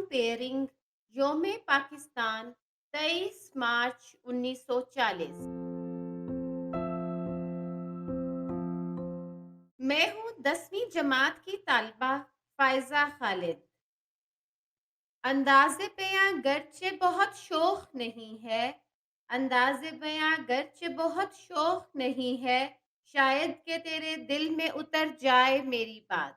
Preparing योम पाकिस्तान 23 मार्च 1940। मैं हूँ 10वीं जमात की तालिबा फायजा खालिद। अंदाज़े बयां गर्चे बहुत शौक नहीं है, अंदाज़े बयां गर्चे बहुत शौक नहीं है, शायद कि तेरे दिल में उतर जाए मेरी बात।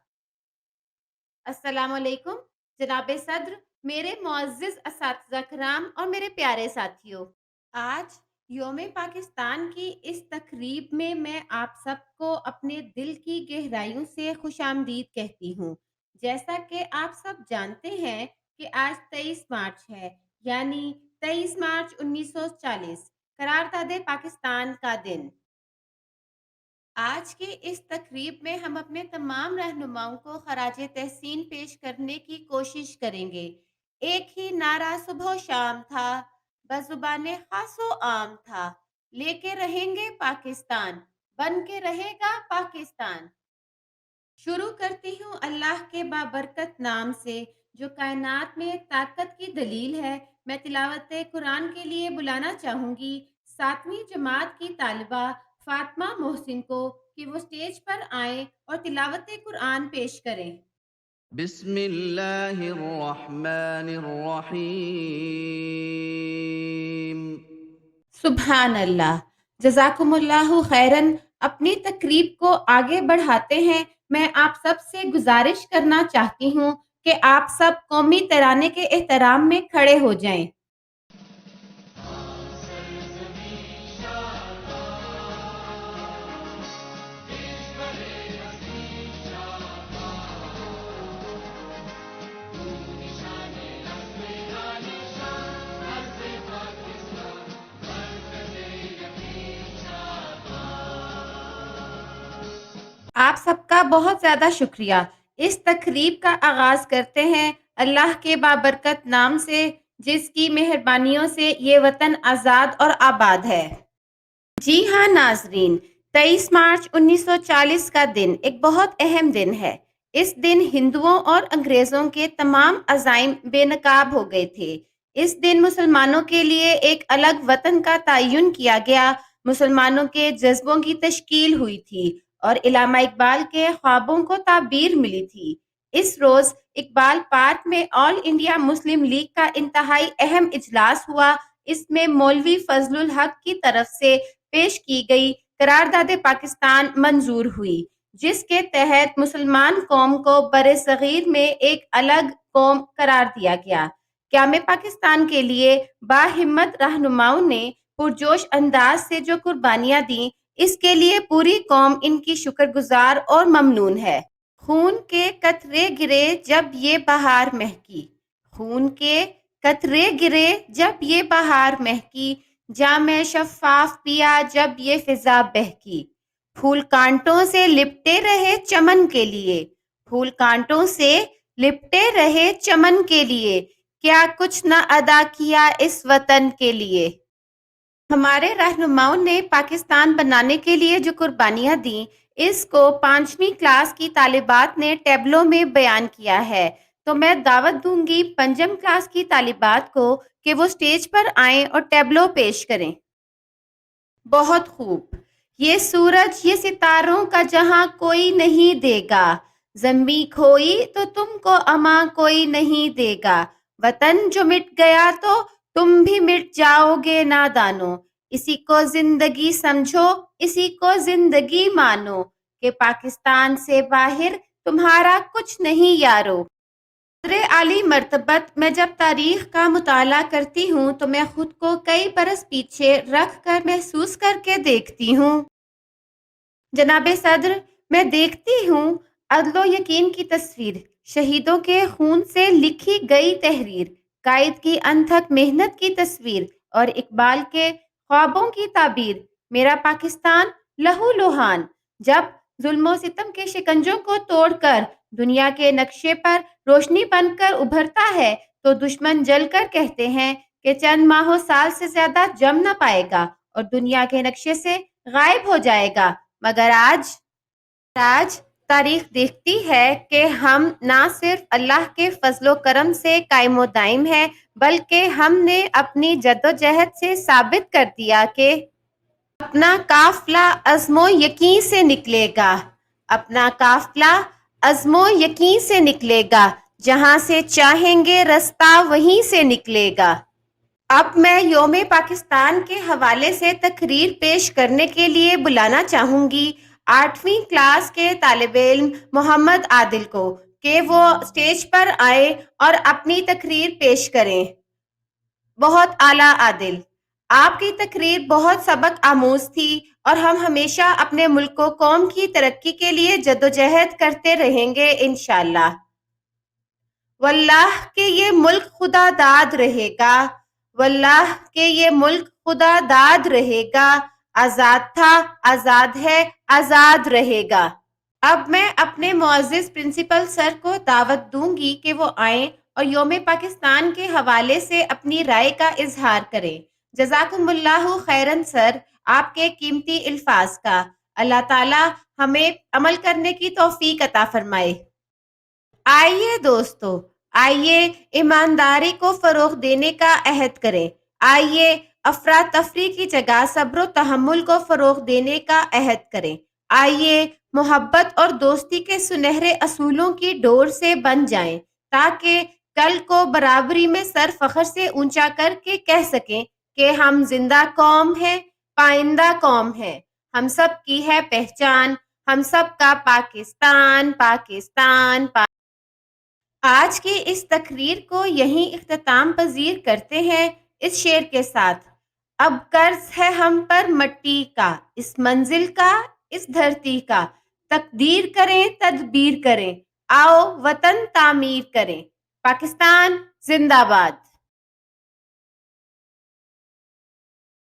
अस्सलाम वालेकुम जनाब सद्र, मेरे मुअज़्ज़िज़ असातिज़ा किराम और मेरे प्यारे साथियों। आज योम पाकिस्तान की इस तकरीब में मैं आप सबको अपने दिल की गहराइयों से खुशामदीद कहती हूँ। जैसा कि आप सब जानते हैं कि आज 23 मार्च है, यानी 23 मार्च 1940 करारदाद पाकिस्तान का दिन। आज की इस तकरीब में हम अपने तमाम रहनुमाओं को खराज तहसीन पेश करने की कोशिश करेंगे। एक ही नारा सुबह शाम था, बज़ुबाने खासो आम था, लेके रहेंगे पाकिस्तान, बन के रहेगा पाकिस्तान। शुरू करती हूँ अल्लाह के बाबरकत नाम से, जो कायनात में ताकत की दलील है। मैं तिलावत कुरान के लिए बुलाना चाहूँगी 7वीं जमात की तालिबा फातिमा मोहसिन को कि वो स्टेज पर आएँ और तिलावत कुरान पेश करें। बिस्मिल्लाहिर रहमानिर रहीम। सुभान अल्लाह। जज़ाकुमुल्लाहु खैरन। अपनी तकरीब को आगे बढ़ाते हैं। मैं आप सब से गुजारिश करना चाहती हूँ कि आप सब कौमी तराने के एहतराम में खड़े हो जाएं। आप सबका बहुत ज़्यादा शुक्रिया। इस तकरीब का आगाज़ करते हैं अल्लाह के बाबरकत नाम से, जिसकी मेहरबानियों से ये वतन आज़ाद और आबाद है। जी हाँ नाजरीन, 23 मार्च 1940 का दिन एक बहुत अहम दिन है। इस दिन हिंदुओं और अंग्रेज़ों के तमाम अज़ाइम बेनकाब हो गए थे। इस दिन मुसलमानों के लिए एक अलग वतन का तयन किया गया, मुसलमानों के जज्बों की तश्कील हुई थी और इल्लामा इकबाल के ख्वाबों को ताबीर मिली थी। इस रोज़ इकबाल पार्क में ऑल इंडिया मुस्लिम लीग का इंतहाई अहम इजलास हुआ। इसमें मौलवी फजलुल हक की तरफ से पेश की गई करारदाद पाकिस्तान मंजूर हुई, जिसके तहत मुसलमान कौम को बरे सगीर में एक अलग कौम करार दिया गया। क़याम पाकिस्तान के लिए बाहिम्मत रहनुमाओं ने पुरजोश अंदाज से जो कुर्बानियां दी, इसके लिए पूरी कौम इनकी शुक्रगुजार और ममनून है। खून के कतरे गिरे जब ये बहार महकी, खून के कतरे गिरे जब ये बहार महकी, जामे शफ़ाफ़ पिया जब ये फ़िज़ा बहकी। फूल कांटों से लिपटे रहे चमन के लिए, फूल कांटों से लिपटे रहे चमन के लिए, क्या कुछ न अदा किया इस वतन के लिए। हमारे रहनुमाओं ने पाकिस्तान बनाने के लिए जो कुर्बानियां दी, इसको 5वीं क्लास की तालिबात ने टैबलो में बयान किया है। तो मैं दावत दूंगी 5वीं क्लास की तालिबात को कि वो स्टेज पर आएं और टैबलो पेश करें। बहुत खूब। ये सूरज ये सितारों का जहां कोई नहीं देगा, ज़मीं खोई तो तुमको अमा कोई नहीं देगा, वतन जो मिट गया तो तुम भी मिट जाओगे नादानो, इसी को जिंदगी समझो, इसी को जिंदगी मानो, कि पाकिस्तान से बाहर तुम्हारा कुछ नहीं यारो। कदरे आली मर्तबत मैं जब तारीख का मुताला करती हूँ तो मैं खुद को कई बरस पीछे रख कर महसूस करके देखती हूँ। जनाबे सद्र, मैं देखती हूँ अदलो यकीन की तस्वीर, शहीदों के खून से लिखी गई तहरीर, कायद की अनथक मेहनत की तस्वीर और इकबाल के ख्वाबों की ताबीर। मेरा पाकिस्तान लहू लुहान जब जुल्मों सितम के शिकंजों को तोड़कर दुनिया के नक्शे पर रोशनी बनकर उभरता है, तो दुश्मन जलकर कहते हैं कि चंद माहों साल से ज्यादा जम न पाएगा और दुनिया के नक्शे से गायब हो जाएगा। मगर आज تاریخ دیکھتی ہے کہ ہم نہ صرف اللہ کے فضل و کرم سے قائم و دائم ہیں بلکہ ہم نے اپنی جدوجہد سے ثابت کر دیا کہ اپنا قافلہ عزم و یقین سے نکلے گا، اپنا قافلہ عزم و یقین سے نکلے گا، جہاں سے چاہیں گے رستہ وہیں سے نکلے گا۔ اب میں یوم پاکستان کے حوالے سے تقریر پیش کرنے کے لیے بلانا چاہوں گی 8ویں کلاس کے طالب علم محمد عادل کو کہ وہ اسٹیج پر آئیں اور اپنی تقریر پیش کریں۔ بہت اعلیٰ عادل، آپ کی تقریر بہت سبق آموز تھی اور ہم ہمیشہ اپنے ملک و قوم کی ترقی کے لیے جدوجہد کرتے رہیں گے انشاءاللہ۔ واللہ کہ یہ ملک خدا داد رہے گا، واللہ کہ یہ ملک خدا داد رہے گا، آزاد تھا، آزاد ہے، آزاد رہے گا۔ اب میں اپنے معزز پرنسپل سر کو دعوت دوں گی کہ وہ آئیں اور یوم پاکستان کے حوالے سے اپنی رائے کا اظہار کریں۔ جزاکم اللہ خیرن سر، آپ کے قیمتی الفاظ کا۔ اللہ تعالی ہمیں عمل کرنے کی توفیق عطا فرمائے۔ آئیے دوستو، آئیے ایمانداری کو فروغ دینے کا عہد کریں، آئیے افراتفری کی جگہ صبر و تحمل کو فروغ دینے کا عہد کریں، آئیے محبت اور دوستی کے سنہرے اصولوں کی ڈور سے بن جائیں تاکہ کل کو برابری میں سر فخر سے اونچا کر کے کہہ سکیں کہ ہم زندہ قوم ہیں، پائندہ قوم ہیں، ہم سب کی ہے پہچان، ہم سب کا پاکستان، پاکستان، آج کی اس تقریر کو یہیں اختتام پذیر کرتے ہیں اس شعر کے ساتھ۔ اب قرض ہے ہم پر مٹی کا، اس منزل کا، اس دھرتی کا، تقدیر کریں تدبیر کریں، آؤ وطن تعمیر کریں۔ پاکستان زندہ باد۔